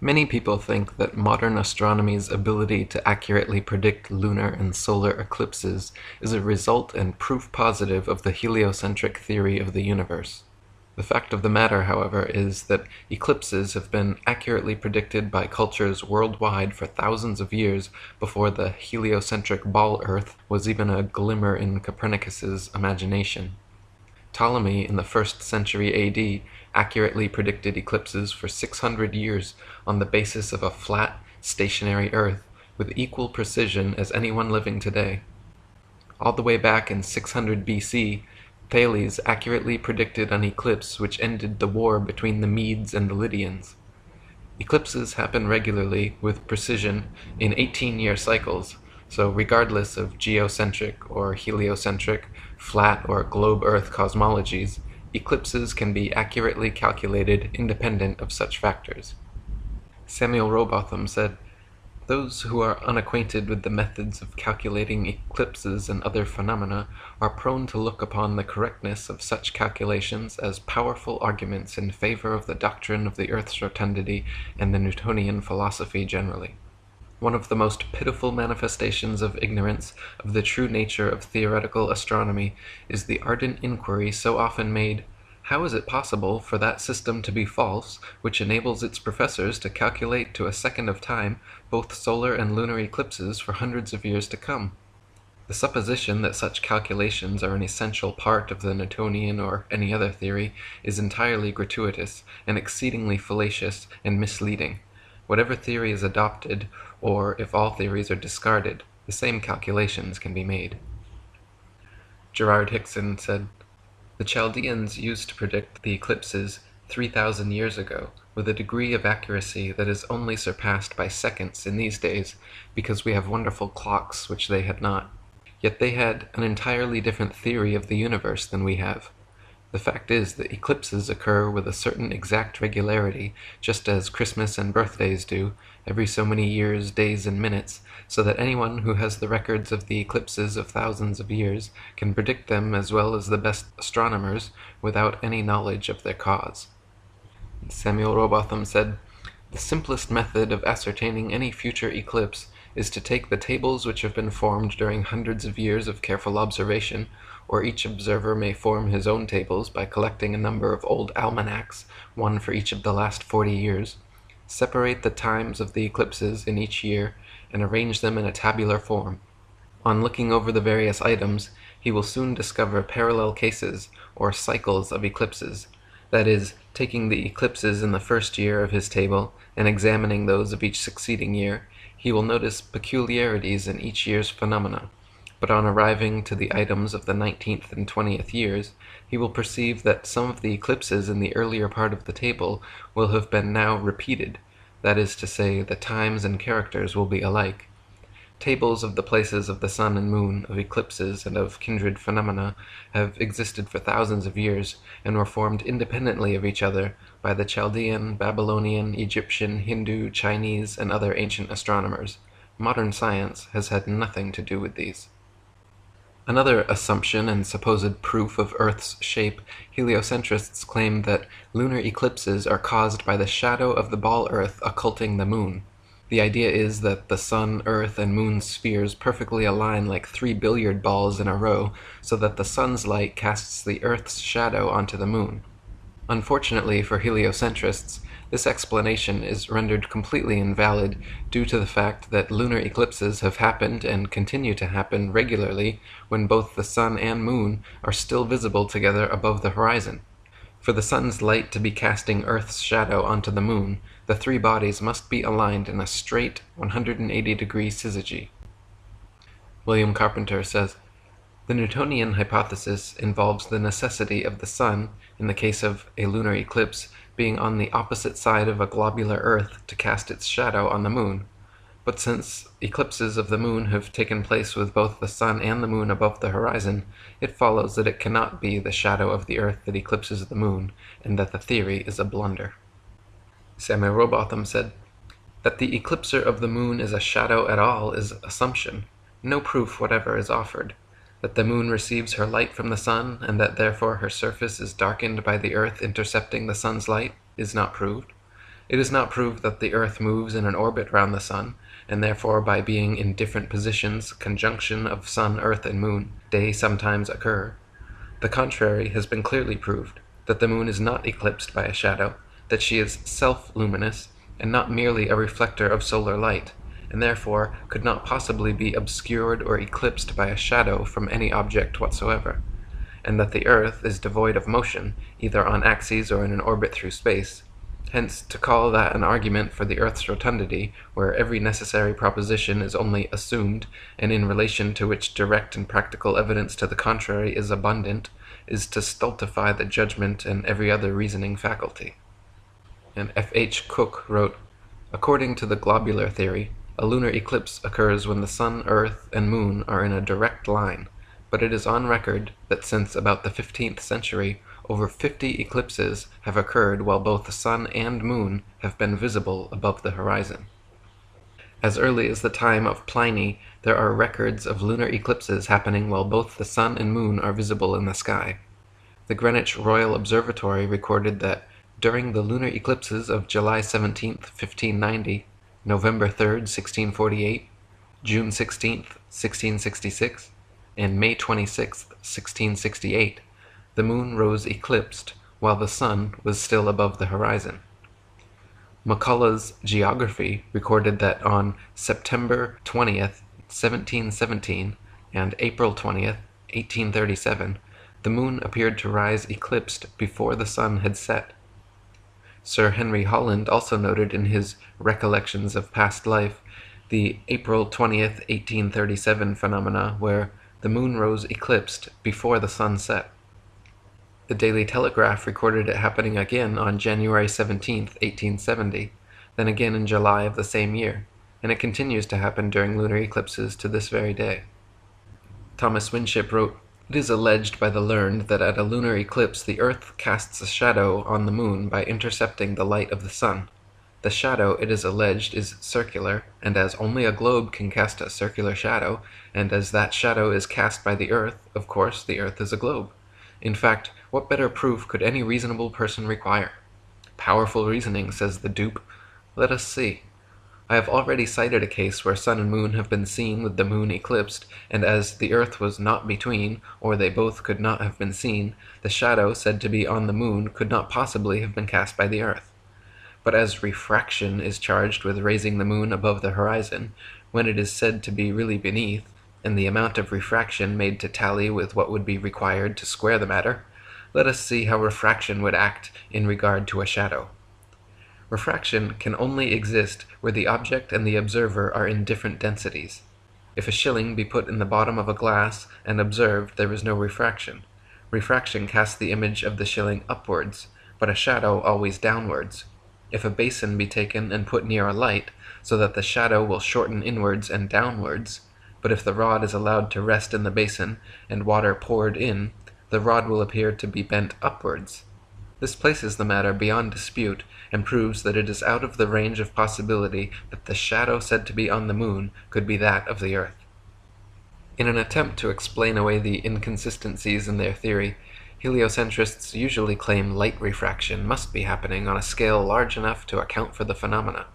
Many people think that modern astronomy's ability to accurately predict lunar and solar eclipses is a result and proof positive of the heliocentric theory of the universe. The fact of the matter, however, is that eclipses have been accurately predicted by cultures worldwide for thousands of years before the heliocentric ball Earth was even a glimmer in Copernicus's imagination. Ptolemy in the 1st century AD accurately predicted eclipses for 600 years on the basis of a flat, stationary Earth with equal precision as anyone living today. All the way back in 600 BC, Thales accurately predicted an eclipse which ended the war between the Medes and the Lydians. Eclipses happen regularly with precision in 18-year cycles, so regardless of geocentric or heliocentric, flat or globe Earth cosmologies, eclipses can be accurately calculated independent of such factors. Samuel Rowbotham said, "Those who are unacquainted with the methods of calculating eclipses and other phenomena are prone to look upon the correctness of such calculations as powerful arguments in favor of the doctrine of the Earth's rotundity and the Newtonian philosophy generally. One of the most pitiful manifestations of ignorance of the true nature of theoretical astronomy is the ardent inquiry so often made, 'How is it possible for that system to be false which enables its professors to calculate to a second of time both solar and lunar eclipses for hundreds of years to come?' The supposition that such calculations are an essential part of the Newtonian or any other theory is entirely gratuitous and exceedingly fallacious and misleading. Whatever theory is adopted, or if all theories are discarded, the same calculations can be made." Gerard Hickson said, "The Chaldeans used to predict the eclipses 3,000 years ago with a degree of accuracy that is only surpassed by seconds in these days because we have wonderful clocks which they had not. Yet they had an entirely different theory of the universe than we have. The fact is that eclipses occur with a certain exact regularity, just as Christmas and birthdays do, every so many years, days, and minutes, so that anyone who has the records of the eclipses of thousands of years can predict them as well as the best astronomers without any knowledge of their cause." Samuel Rowbotham said, "The simplest method of ascertaining any future eclipse is to take the tables which have been formed during hundreds of years of careful observation, or each observer may form his own tables by collecting a number of old almanacs, one for each of the last 40 years, separate the times of the eclipses in each year, and arrange them in a tabular form. On looking over the various items, he will soon discover parallel cases, or cycles of eclipses, that is, taking the eclipses in the first year of his table and examining those of each succeeding year, he will notice peculiarities in each year's phenomena, but on arriving to the items of the 19th and 20th years, he will perceive that some of the eclipses in the earlier part of the table will have been now repeated, that is to say, the times and characters will be alike. Tables of the places of the sun and moon, of eclipses, and of kindred phenomena have existed for thousands of years, and were formed independently of each other by the Chaldean, Babylonian, Egyptian, Hindu, Chinese, and other ancient astronomers. Modern science has had nothing to do with these." Another assumption and supposed proof of Earth's shape, heliocentrists claim that lunar eclipses are caused by the shadow of the ball Earth occulting the moon. The idea is that the sun, earth, and moon spheres perfectly align like 3 billiard balls in a row, so that the sun's light casts the Earth's shadow onto the moon. Unfortunately for heliocentrists, this explanation is rendered completely invalid due to the fact that lunar eclipses have happened and continue to happen regularly when both the sun and moon are still visible together above the horizon. For the sun's light to be casting Earth's shadow onto the moon, the three bodies must be aligned in a straight 180-degree syzygy. William Carpenter says, "The Newtonian hypothesis involves the necessity of the sun, in the case of a lunar eclipse, being on the opposite side of a globular Earth to cast its shadow on the moon. But since eclipses of the moon have taken place with both the sun and the moon above the horizon, it follows that it cannot be the shadow of the Earth that eclipses the moon, and that the theory is a blunder." Samuel Rowbotham said, "That the eclipser of the moon is a shadow at all is assumption. No proof whatever is offered. That the moon receives her light from the sun, and that therefore her surface is darkened by the Earth intercepting the sun's light, is not proved. It is not proved that the Earth moves in an orbit round the Sun, and therefore by being in different positions, conjunction of Sun, Earth, and Moon, day sometimes occur. The contrary has been clearly proved, that the Moon is not eclipsed by a shadow, that she is self-luminous, and not merely a reflector of solar light, and therefore could not possibly be obscured or eclipsed by a shadow from any object whatsoever, and that the Earth is devoid of motion, either on axes or in an orbit through space. Hence, to call that an argument for the Earth's rotundity, where every necessary proposition is only assumed, and in relation to which direct and practical evidence to the contrary is abundant, is to stultify the judgment and every other reasoning faculty. And F.H. Cook wrote, "According to the globular theory, a lunar eclipse occurs when the Sun, Earth, and Moon are in a direct line, but it is on record that since about the 15th century, over 50 eclipses have occurred while both the Sun and Moon have been visible above the horizon." As early as the time of Pliny, there are records of lunar eclipses happening while both the Sun and Moon are visible in the sky. The Greenwich Royal Observatory recorded that during the lunar eclipses of July 17, 1590, November 3, 1648, June 16, 1666, and May 26, 1668, the Moon rose eclipsed, while the Sun was still above the horizon. McCullough's Geography recorded that on September 20th, 1717, and April 20th, 1837, the Moon appeared to rise eclipsed before the Sun had set. Sir Henry Holland also noted in his Recollections of Past Life the April 20th, 1837 phenomena where the Moon rose eclipsed before the Sun set. The Daily Telegraph recorded it happening again on January 17, 1870, then again in July of the same year, and it continues to happen during lunar eclipses to this very day. Thomas Winship wrote, "It is alleged by the learned that at a lunar eclipse the Earth casts a shadow on the Moon by intercepting the light of the Sun. The shadow, it is alleged, is circular, and as only a globe can cast a circular shadow, and as that shadow is cast by the Earth, of course the Earth is a globe. In fact, what better proof could any reasonable person require? Powerful reasoning, says the dupe. Let us see. I have already cited a case where Sun and Moon have been seen with the Moon eclipsed, and as the Earth was not between, or they both could not have been seen, the shadow said to be on the Moon could not possibly have been cast by the Earth. But as refraction is charged with raising the Moon above the horizon, when it is said to be really beneath, and the amount of refraction made to tally with what would be required to square the matter, let us see how refraction would act in regard to a shadow. Refraction can only exist where the object and the observer are in different densities. If a shilling be put in the bottom of a glass and observed, there is no refraction. Refraction casts the image of the shilling upwards, but a shadow always downwards. If a basin be taken and put near a light, so that the shadow will shorten inwards and downwards, but if the rod is allowed to rest in the basin and water poured in, the rod will appear to be bent upwards. This places the matter beyond dispute, and proves that it is out of the range of possibility that the shadow said to be on the Moon could be that of the Earth. In an attempt to explain away the inconsistencies in their theory, heliocentrists usually claim light refraction must be happening on a scale large enough to account for the phenomena.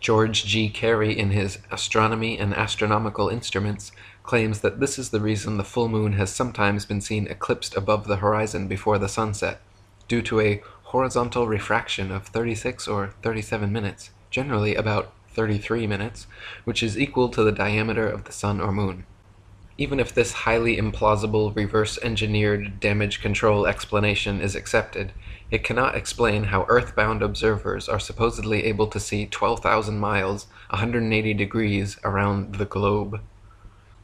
George G. Carey, in his Astronomy and Astronomical Instruments, claims that this is the reason the full moon has sometimes been seen eclipsed above the horizon before the sunset, due to a horizontal refraction of 36 or 37 minutes, generally about 33 minutes, which is equal to the diameter of the sun or moon. Even if this highly implausible, reverse-engineered damage control explanation is accepted, it cannot explain how earthbound observers are supposedly able to see 12,000 miles, 180 degrees, around the globe.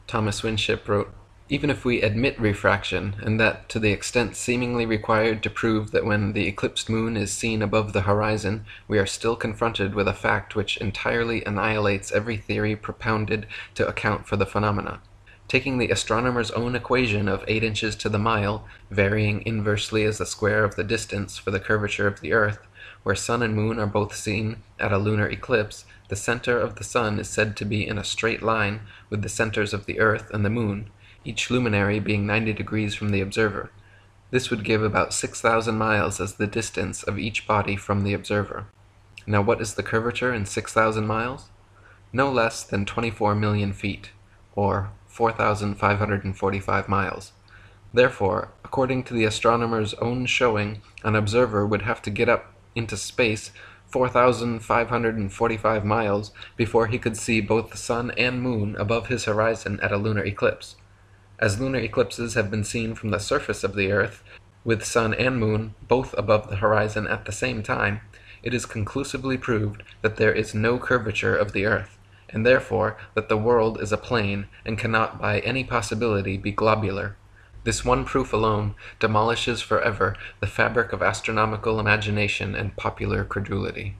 Thomas Winship wrote, "Even if we admit refraction, and that to the extent seemingly required to prove that when the eclipsed moon is seen above the horizon, we are still confronted with a fact which entirely annihilates every theory propounded to account for the phenomena. Taking the astronomer's own equation of 8 inches to the mile, varying inversely as the square of the distance for the curvature of the Earth, where sun and moon are both seen at a lunar eclipse, the center of the sun is said to be in a straight line with the centers of the Earth and the moon, each luminary being 90 degrees from the observer. This would give about 6,000 miles as the distance of each body from the observer. Now what is the curvature in 6,000 miles? No less than 24 million feet, or 4,545 miles. Therefore, according to the astronomer's own showing, an observer would have to get up into space 4,545 miles before he could see both the sun and moon above his horizon at a lunar eclipse. As lunar eclipses have been seen from the surface of the Earth, with sun and moon both above the horizon at the same time, it is conclusively proved that there is no curvature of the Earth, and therefore that the world is a plane and cannot by any possibility be globular. This one proof alone demolishes forever the fabric of astronomical imagination and popular credulity.